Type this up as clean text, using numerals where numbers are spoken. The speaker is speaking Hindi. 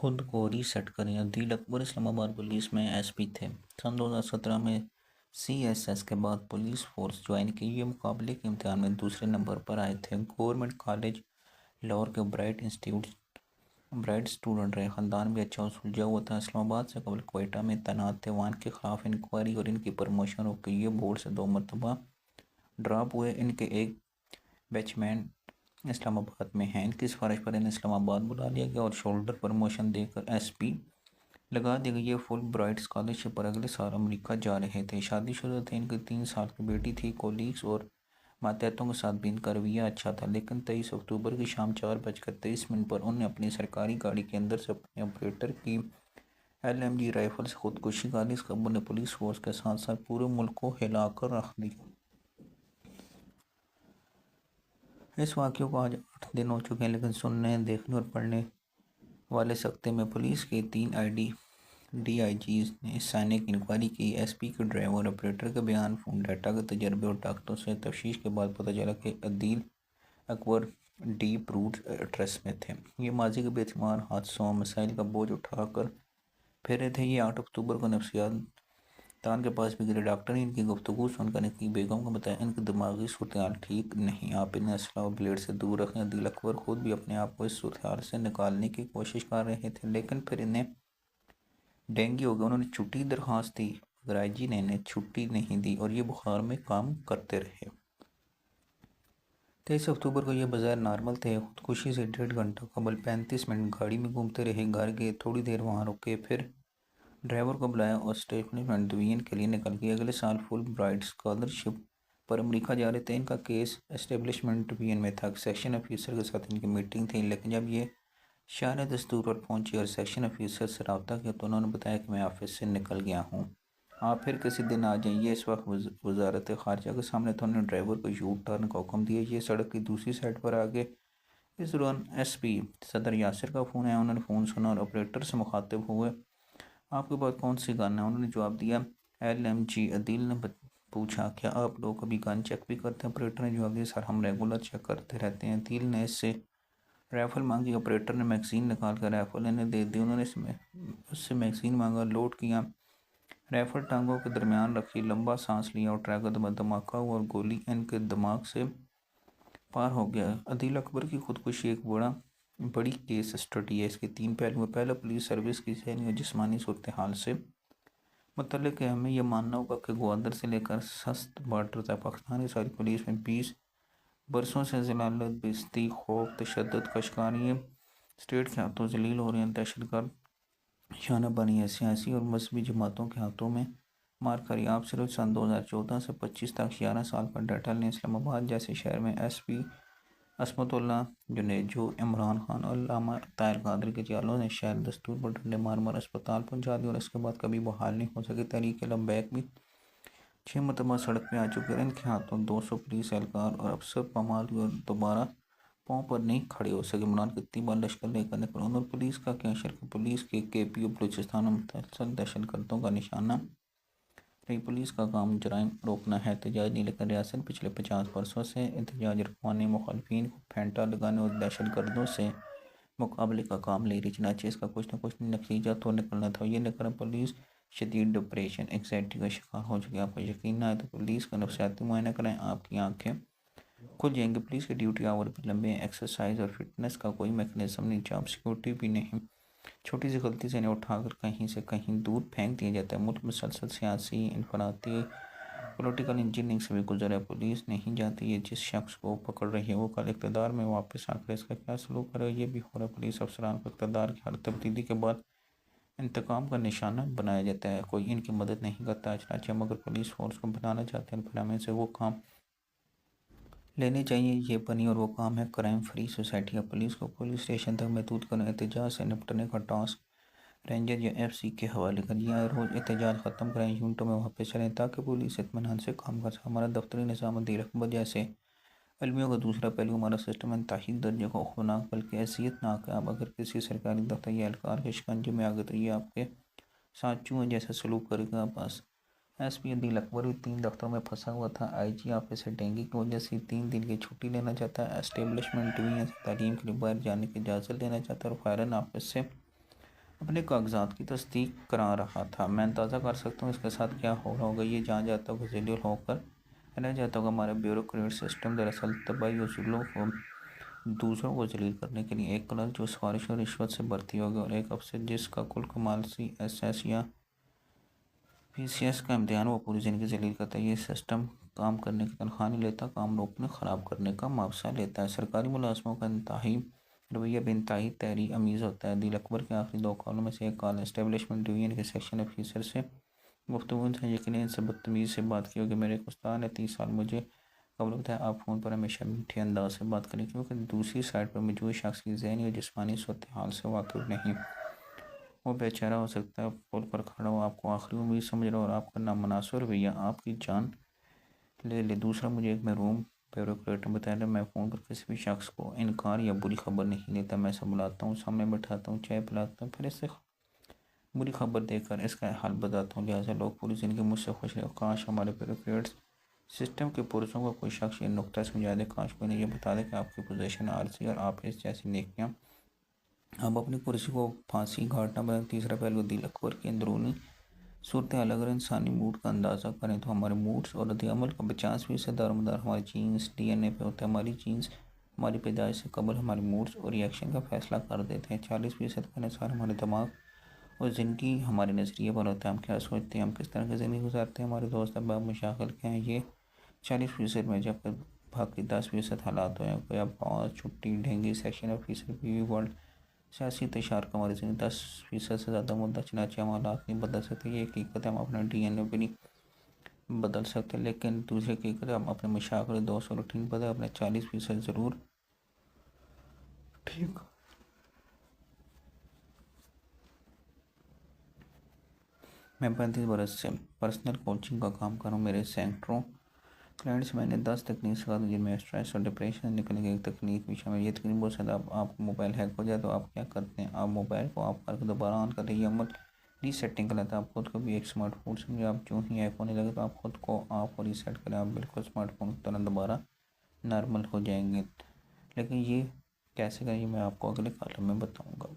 खुद को रीसेट करें। अदील अकबर इस्लामाबाद पुलिस में एसपी थे। सन 2017 में सीएसएस के बाद पुलिस फोर्स ज्वाइन की। ये मुकाबले के इम्तिहान में दूसरे नंबर पर आए थे। गवर्नमेंट कॉलेज लाहौर के ब्राइट स्टूडेंट रहे। ख़ानदान भी अच्छा और सुलझा हुआ था। इस्लामाबाद से कबल क्वेटा में तैनात थे। वान के ख़िलाफ़ इंक्वायरी और इनकी प्रमोशन हो गई। ये बोर्ड से 2 मरतबा ड्रॉप हुए। इनके एक बैचमैन इस्लामाबाद में हैं। इनकी सिफारिश पर इन्हें इस्लामाबाद बुला लिया गया और शोल्डर प्रमोशन देकर एसपी लगा दी गई। ये फुल ब्राइट स्कॉलरशिप पर अगले साल अमेरिका जा रहे थे। शादीशुदा थे। इनकी 3 साल की बेटी थी। कोलीग्स और मातहतों के साथ भी इनका रवैया अच्छा था। लेकिन 23 अक्टूबर की शाम 4:23 पर उन्होंने अपनी सरकारी गाड़ी के अंदर से अपने ऑपरेटर की LMG राइफल से खुदकुशी कर ली। इस खबर ने पुलिस फोर्स के साथ साथ पूरे मुल्क को हिलाकर रख दिया। इस वाक़े को आज 8 दिन हो चुके हैं, लेकिन सुनने, देखने और पढ़ने वाले सख्ते में पुलिस के 3 DIGs ने सैनिक इंक्वायरी की। एसपी के ड्राइवर, ऑपरेटर के बयान, फ़ोन डाटा के तजर्बे और डॉक्टरों से तफ्तीश के बाद पता चला कि Adeel Akbar deep root trust में थे। ये माजी के बेशुमार हादसों मसाइल का बोझ उठा कर फिर थे। ये 8 अक्टूबर को नफ्सियात तान के पास भी गिरे। डॉक्टर ने इनकी गुफ्तगू सुनकर इनकी बेगम को बताया इनकी दिमागी सूरत ठीक नहीं, आप इन्हें असला और ब्लेड से दूर रखें। अदील अकबर खुद भी अपने आप को इस सूरत से निकालने की कोशिश कर रहे थे, लेकिन फिर इन्हें डेंगू हो गया। उन्होंने छुट्टी दरख्वास्त दी मगर आईजी ने इन्हें छुट्टी नहीं दी और ये बुखार में काम करते रहे। 23 अक्टूबर को ये बाजार नॉर्मल थे। खुदकुशी से 1.5 घंटा कबल 35 मिनट गाड़ी में घूमते रहे। घर गए, थोड़ी देर वहाँ रुके, फिर ड्राइवर को बुलाया और स्टेटमेंट डिवीजन के लिए निकल गए। अगले साल फुल ब्राइट स्कॉलरशिप पर अमेरिका जा रहे थे। इनका केस एस्टेब्लिशमेंट डिवीजन में था। सेक्शन ऑफिसर के साथ इनकी मीटिंग थी, लेकिन जब ये शान दस्तूर पर पहुंची और सेक्शन ऑफिसर से रब्ता किया तो उन्होंने बताया कि मैं ऑफिस से निकल गया हूँ, आप फिर किसी दिन आ जाइए। इस वक्त वजारत खारजा के सामने तो उन्होंने ड्राइवर को यू टर्न का हुक्म दिया। ये सड़क की दूसरी साइड पर आ गए। इस दौरान एसपी सदर यासिर का फ़ोन आया। उन्होंने फ़ोन सुना और ऑपरेटर से मुखातिब हुए, आपके पास कौन सी गन है? उन्होंने जवाब दिया LMG। अदील ने पूछा, क्या आप लोग कभी गन चेक भी करते हैं? ऑपरेटर ने जवाब दिया, सर हम रेगुलर चेक करते रहते हैं। अदील ने इससे राइफ़ल मांगी। ऑपरेटर ने मैगज़ीन निकाल कर राइफ़ल इन्हें दे दी। उन्होंने उससे मैगज़ीन मांगा, लोड किया, राइफ़ल टांगों के दरमियान रखी, लंबा सांस लिया और ट्रैगर धमाका हुआ और गोली इनके दिमाग से पार हो गया। अदील अकबर की खुदकुशी एक बड़ी केस स्टडी है। इसके 3 पहलू हैं। पहला, पुलिस सर्विस की जहनी और जिस्मानी सूरत हाल से मतलब है। हमें यह मानना होगा कि ग्वादर से लेकर सस्त बॉर्डर तक पाकिस्तान की सारी पुलिस में 20 बरसों से जलालत, बेइज्जती, खौफ, तशद्दुद का शिकार ये स्टेट के हाथों जलील हो रहे हैं। दहशतगर्द निशाना बनी है। सियासी और मजहबी जमातों के हाथों में मार खाई। आप सिर्फ सन 2014 से 25 तक 11 साल का डाटा लें। इस्लामाबाद जैसे शहर में SP असमतुल्ला जुनैद, जो इमरान खान और अल्लामा ताहिर कादरी के जालों ने शहर दस्तूर पर डंडे मार अस्पताल पहुंचा दिया और इसके बाद कभी बहाल नहीं हो सके। तहरीक लबैक भी 6 मरतबा सड़क पे आ चुके हैं। इनके हाथों 200 पुलिस एहलकार और अफसर पामाल हुए और दोबारा पाँव पर नहीं खड़े हो सके। इमरान कितनी बार लश्कर लेकर निकला और पुलिस का क्या शर्क? पुलिस के KPO बलूचिस्तान में मुसलसल दहशतगर्दों का निशाना रही। पुलिस का काम जराइम रोकना है, एहतजाज नहीं। लेकिन रियासत पिछले 50 वर्षों से एहतजाज रखवाने, मुखालफिन को फेंटा लगाने और दहशतगर्दों से मुकाबले का काम ले रही। चनाचे इसका कुछ न कुछ नतीजा तो निकलना था। ये निकला पुलिस शदीद डिप्रेशन, एंग्जाइटी का शिकार हो चुकी है। आपको यकीन ना है तो पुलिस का नफ्सियाती मुआयना कराएं, आपकी आंखें खुल जाएंगी। पुलिस के ड्यूटी आवर भी लंबे हैं। एक्सरसाइज और फिटनेस का कोई मैकेनिज्म नहीं, जॉब सिक्योरिटी भी नहीं। छोटी सी गलती से इन्हें उठाकर कहीं से कहीं दूर फेंक दिया जाता है। मुल्क मुसलसल सियासी, इनफराती, पॉलिटिकल इंजीनियरिंग से भी गुजरा है। पुलिस नहीं जाती है जिस शख्स को पकड़ रही है वो कल इक़्तिदार में वापस आकर इसका क्या सलूक करे, ये भी हो रहा है। पुलिस अफसरान को इक़्तिदार की हर तब्दीली के बाद इंतकाम का निशाना बनाया जाता है। कोई इनकी मदद नहीं करता। चनाचे हम अगर पुलिस फोर्स को बनाना चाहते हैं, फिर हमें से वो काम लेने चाहिए। ये बनी और वो काम है क्राइम फ्री सोसाइटी का। पुलिस को पुलिस स्टेशन तक महदूद कर एहतजाज से निपटने का टास्क रेंजर या FC के हवाले करिए। रोज़ एहतजाज ख़त्म कराएं, यूनिटों में वापस चलें ताकि पुलिस इत्मीनान से काम कर सके। हमारा दफ्तरी निज़ाम अदील अकबर जैसे अलमियों का दूसरा पहलू, हमारा सिस्टम इंतहाई दर्जे को खौफनाक बल्कि हैसियतनाक है। आप अगर किसी सरकारी दफ्तर या एहलकार के शिकंजे में आ गए तो ये आपके साथ चूहे जैसा सलूक करेगा। बस SP अदील अकबर भी 3 दफ्तरों में फंसा हुआ था। IG ऑफिस से डेंगू की वजह से 3 दिन की छुट्टी लेना चाहता है। एस्टेब्लिशमेंट डिवीजन से तालीम के लिए बाहर जाने की इजाज़त लेना चाहता है और फायरन ऑफिस से अपने कागजात की तस्दीक करा रहा था। मैं अंदाज़ा कर सकता हूँ इसके साथ क्या हो रहा होगा। ये जान जाता होगा, जलील होकर रह जाता होगा। हमारा ब्यूरोक्रेट सिस्टम दरअसल तबाही उसूलों को दूसरों को जलील करने के लिए एक क्लर्क जो सिफारिश और रिश्वत से भर्ती होगा और एक अफसर जिसका कुल कमाल CSS या PCS का इम्तिहान वो पूरी ज़िंदगी जलील करता है। ये सिस्टम काम करने की तनख्वाह नहीं लेता, काम रोकने ख़राब करने का मुआवजा लेता है। सरकारी मुलाजमों का इंतहाई रवैया बेइंतहाई तहरीर अमीज़ होता है। दिल अकबर के आखिरी 2 कॉलों में से एक कॉल एस्टेब्लिशमेंट डिवीजन के सेक्शन ऑफिसर से गुफ्तगू था। यकीन इनसे बदतमीज़ी से बात की होगी। मेरे एक उस्ताद ने 30 साल मुझे कबल बताया आप फ़ोन पर हमेशा मीठे अंदाज से बात करें, क्योंकि दूसरी साइड पर मौजूद शख्स की ज़हनी और जिस्मानी सूरत हाल से वाकिफ़ नहीं। वो बेचारा हो सकता है पुल पर खड़ा हो, आपको आखिरी उम्मीद समझ रहा हो और आपका नामुनासिब रवैया आपकी जान ले ले। दूसरा, मुझे एक मरहूम ब्यूरोक्रेट ने बताया मैं फ़ोन पर किसी भी शख्स को इनकार या बुरी खबर नहीं लेता। मैं इसे बुलाता हूँ, सामने बैठाता हूँ, चाय पिलाता हूँ, फिर इससे बुरी खबर देकर इसका हाल बताता हूँ। लिहाजा लोग पूरी ज़िंदगी मुझसे खुश रहे। काश हमारे ब्यूरोक्रेट्स सिस्टम के पुरुषों को कोई शख्स ये नुक्ता समझा दे, काश कोई ये बता दे कि आपकी पोजीशन आरसी और आप इस जैसी नेकियां आप अपनी कुर्सी को फांसी घाटना बने। तीसरा पहलू, दिल अकबर की अंदरूनी सूरत हाल। अगर इंसानी मूड का अंदाज़ा करें तो हमारे मूड्स और रद्द-ए-अमल का 50% दारोमदार हमारे जीन्स DNA पे होता है। हमारी जीन्स हमारी पैदाइश से कबल हमारे मूड्स और रिएक्शन का फैसला कर देते हैं। 40% का निसार हमारे दिमाग और ज़िंदगी हमारे नज़रिए पर होता है। हम क्या सोचते हैं, हम किस तरह की ज़िंदगी गुजारते हैं, हमारे दोस्त अहबाब मशागिल क्या हैं, ये 40% में। जब बाकी 10% हालात हो, कोई अब बॉस, छुट्टी, ढेंगी, सेक्शन ऑफिसर, बीवी, वर्ल्ड सियासी इंतशार का हमारी ज़िंदगी 10% से ज़्यादा मुद्दा। चनाचे हम हालात नहीं बदल सकते, ये हकीकत है। हम अपना DNA भी नहीं बदल सकते, लेकिन दूसरी हकीकत है हम अपने मशागिल, दोस्त और रूटीन बदल अपने 40% ज़रूर ठीक। मैं 35 बरस से पर्सनल कोचिंग का काम कर रहा हूँ। मेरे सैकड़ों क्लाइंट्स, मैंने 10 तकनीक सिखा दी जिनमें स्ट्रेस और डिप्रेशन से निकलने की एक तकनीक भी शामिल। ये तकनीक बहुत ज़्यादा। आपका मोबाइल हैक हो जाए तो आप क्या करते हैं, आप मोबाइल को ऑफ करके दोबारा ऑन करते हैं। ये अमल रीसेटिंग कहलाता है। आप खुद को भी एक स्मार्टफोन समझे। आप जो ही हैक होने लगे तो आप खुद को ऑफ और रीसेट करें, आप बिल्कुल स्मार्टफोन की तरह दोबारा नॉर्मल हो जाएंगे। लेकिन ये कैसे करें, ये मैं आपको अगले कॉलम में बताऊँगा।